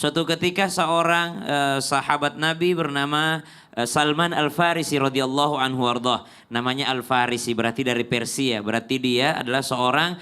Suatu ketika seorang sahabat Nabi bernama Salman Al-Farisi radhiyallahu anhu wardah. Namanya Al-Farisi berarti dari Persia. Berarti dia adalah seorang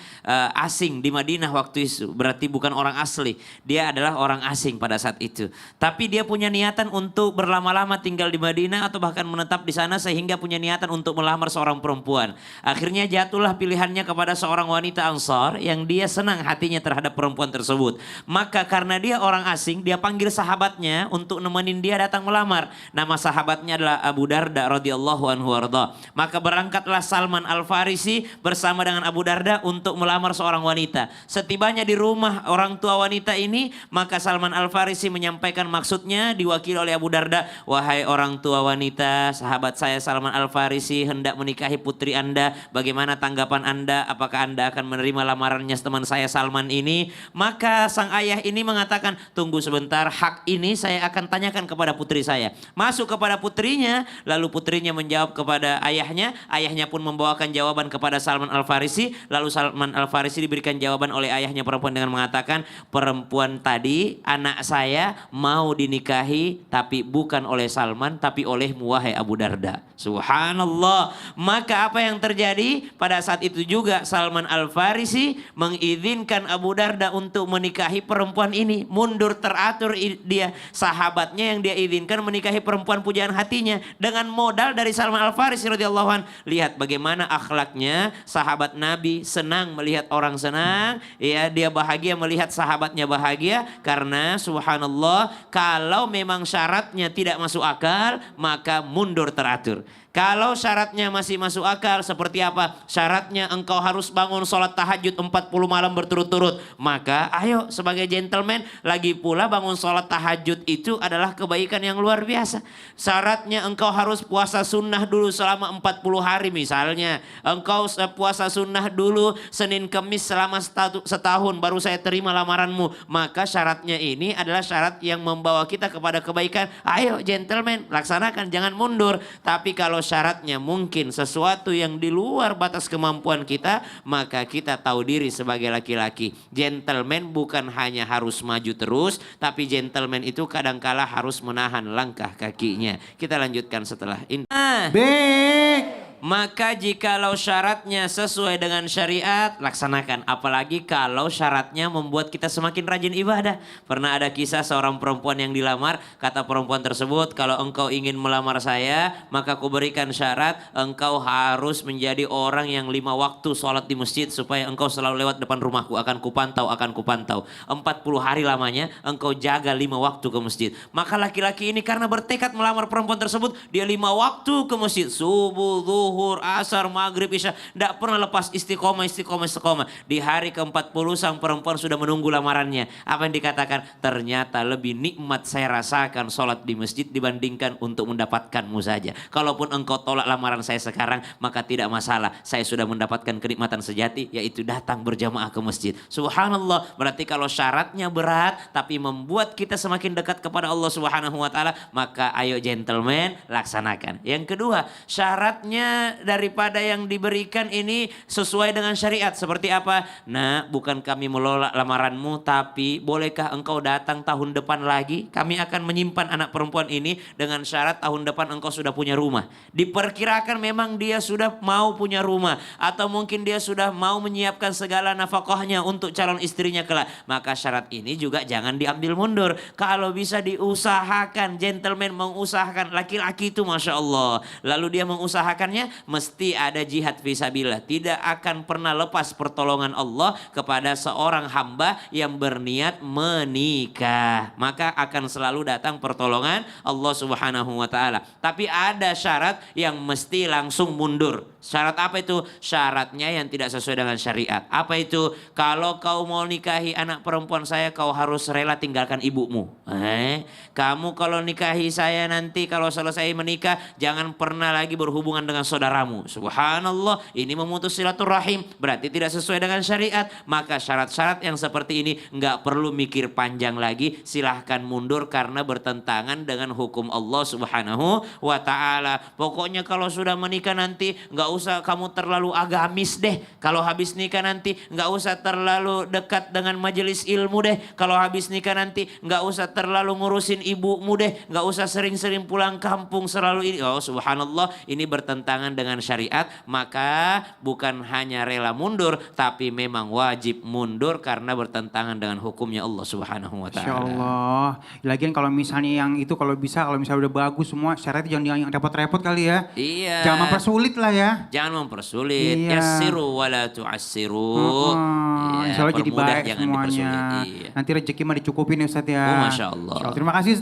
asing di Madinah waktu itu. Berarti bukan orang asli. Dia adalah orang asing pada saat itu. Tapi dia punya niatan untuk berlama-lama tinggal di Madinah atau bahkan menetap di sana sehingga punya niatan untuk melamar seorang perempuan. Akhirnya jatuhlah pilihannya kepada seorang wanita Ansar yang dia senang hatinya terhadap perempuan tersebut. Maka karena dia orang asing, dia panggil sahabatnya untuk nemenin dia datang melamar. Nama sahabatnya adalah Abu Darda radhiyallahu anhu warda. Maka berangkatlah Salman Al-Farisi bersama dengan Abu Darda untuk melamar seorang wanita. Setibanya di rumah orang tua wanita ini, maka Salman Al-Farisi menyampaikan maksudnya diwakili oleh Abu Darda. Wahai orang tua wanita, sahabat saya Salman Al-Farisi hendak menikahi putri Anda. Bagaimana tanggapan Anda? Apakah Anda akan menerima lamarannya teman saya Salman ini? Maka sang ayah ini mengatakan, tunggu sebentar, hak ini saya akan tanyakan kepada putri saya. Masuk kepada putrinya, lalu putrinya menjawab kepada ayahnya pun membawakan jawaban kepada Salman Al-Farisi, lalu Salman Al-Farisi diberikan jawaban oleh ayahnya perempuan dengan mengatakan, perempuan tadi anak saya mau dinikahi tapi bukan oleh Salman tapi olehmu wahai Abu Darda. Subhanallah. Maka apa yang terjadi pada saat itu juga Salman Al-Farisi mengizinkan Abu Darda untuk menikahi perempuan ini. Mundur teratur dia, sahabatnya yang dia izinkan menikahi perempuan pujaan hatinya dengan modal dari Salman Al-Farisi radhiyallahu anhu. Lihat bagaimana akhlaknya sahabat Nabi, senang melihat orang senang, ya, dia bahagia melihat sahabatnya bahagia karena subhanallah kalau memang syaratnya tidak masuk akal maka mundur teratur. Kalau syaratnya masih masuk akal seperti apa? Syaratnya engkau harus bangun sholat tahajud 40 malam berturut-turut. Maka ayo sebagai gentleman, lagi pula bangun sholat tahajud itu adalah kebaikan yang luar biasa. Syaratnya engkau harus puasa sunnah dulu selama 40 hari misalnya. Engkau puasa sunnah dulu Senin Kemis selama setahun baru saya terima lamaranmu. Maka syaratnya ini adalah syarat yang membawa kita kepada kebaikan. Ayo gentleman, laksanakan, jangan mundur. Tapi kalau syaratnya mungkin sesuatu yang di luar batas kemampuan kita, maka kita tahu diri sebagai laki-laki. Gentleman bukan hanya harus maju terus, tapi gentleman itu kadangkala harus menahan langkah kakinya. Kita lanjutkan setelah ini. Maka jikalau syaratnya sesuai dengan syariat, laksanakan. Apalagi kalau syaratnya membuat kita semakin rajin ibadah. Pernah ada kisah seorang perempuan yang dilamar. Kata perempuan tersebut, kalau engkau ingin melamar saya, maka aku berikan syarat. Engkau harus menjadi orang yang 5 waktu sholat di masjid. Supaya engkau selalu lewat depan rumahku. Akan kupantau. 40 hari lamanya engkau jaga 5 waktu ke masjid. Maka laki-laki ini karena bertekad melamar perempuan tersebut, dia 5 waktu ke masjid. Subuh, zuhur, asar, maghrib, isya. Tidak pernah lepas istiqomah. Di hari ke-40 sang perempuan sudah menunggu lamarannya. Apa yang dikatakan? Ternyata lebih nikmat saya rasakan sholat di masjid dibandingkan untuk mendapatkanmu saja. Kalaupun engkau tolak lamaran saya sekarang, maka tidak masalah. Saya sudah mendapatkan kenikmatan sejati, yaitu datang berjamaah ke masjid. Subhanallah. Berarti kalau syaratnya berat, tapi membuat kita semakin dekat kepada Allah Subhanahu wa Ta'ala, maka ayo gentleman, laksanakan. Yang kedua, syaratnya daripada yang diberikan ini sesuai dengan syariat. Seperti apa? Nah, bukan kami menolak lamaranmu, tapi bolehkah engkau datang tahun depan lagi? Kami akan menyimpan anak perempuan ini dengan syarat tahun depan engkau sudah punya rumah. Diperkirakan memang dia sudah mau punya rumah, atau mungkin dia sudah mau menyiapkan segala nafkahnya untuk calon istrinya kelak. Maka syarat ini juga jangan diambil mundur. Kalau bisa diusahakan, gentleman mengusahakan. Laki-laki itu Masya Allah. Lalu dia mengusahakannya, mesti ada jihad fisabilillah. Tidak akan pernah lepas pertolongan Allah kepada seorang hamba yang berniat menikah. Maka akan selalu datang pertolongan Allah Subhanahu wa Ta'ala. Tapi ada syarat yang mesti langsung mundur. Syarat apa itu? Syaratnya yang tidak sesuai dengan syariat. Apa itu? Kalau kau mau nikahi anak perempuan saya, kau harus rela tinggalkan ibumu. Kamu kalau nikahi saya nanti, kalau selesai menikah, jangan pernah lagi berhubungan dengan saudaramu. Subhanallah, ini memutus silaturahim. Berarti tidak sesuai dengan syariat. Maka syarat-syarat yang seperti ini nggak perlu mikir panjang lagi. Silahkan mundur karena bertentangan dengan hukum Allah Subhanahu wa Ta'ala. Pokoknya kalau sudah menikah nanti nggak nggak usah kamu terlalu agamis deh. Kalau habis nikah nanti nggak usah terlalu dekat dengan majelis ilmu deh. Kalau habis nikah nanti nggak usah terlalu ngurusin ibumu deh. Nggak usah sering-sering pulang kampung selalu ini. Oh subhanallah, ini bertentangan dengan syariat. Maka bukan hanya rela mundur, tapi memang wajib mundur karena bertentangan dengan hukumnya Allah Subhanahu wa Insya taala. Allah. Lagian kalau misalnya yang itu kalau misalnya udah bagus semua syaratnya jangan yang repot-repot kali ya. Iya. Jangan mempersulit lah ya. Jangan mempersulit. Iya. Yassiru wala tu'assiru. Iya, Insya Allah jadi permudah, baik jangan semuanya. dipersulit. Iya. Nanti rezeki mah dicukupin ya Ustadz ya. Oh, Masya Allah. Terima kasih.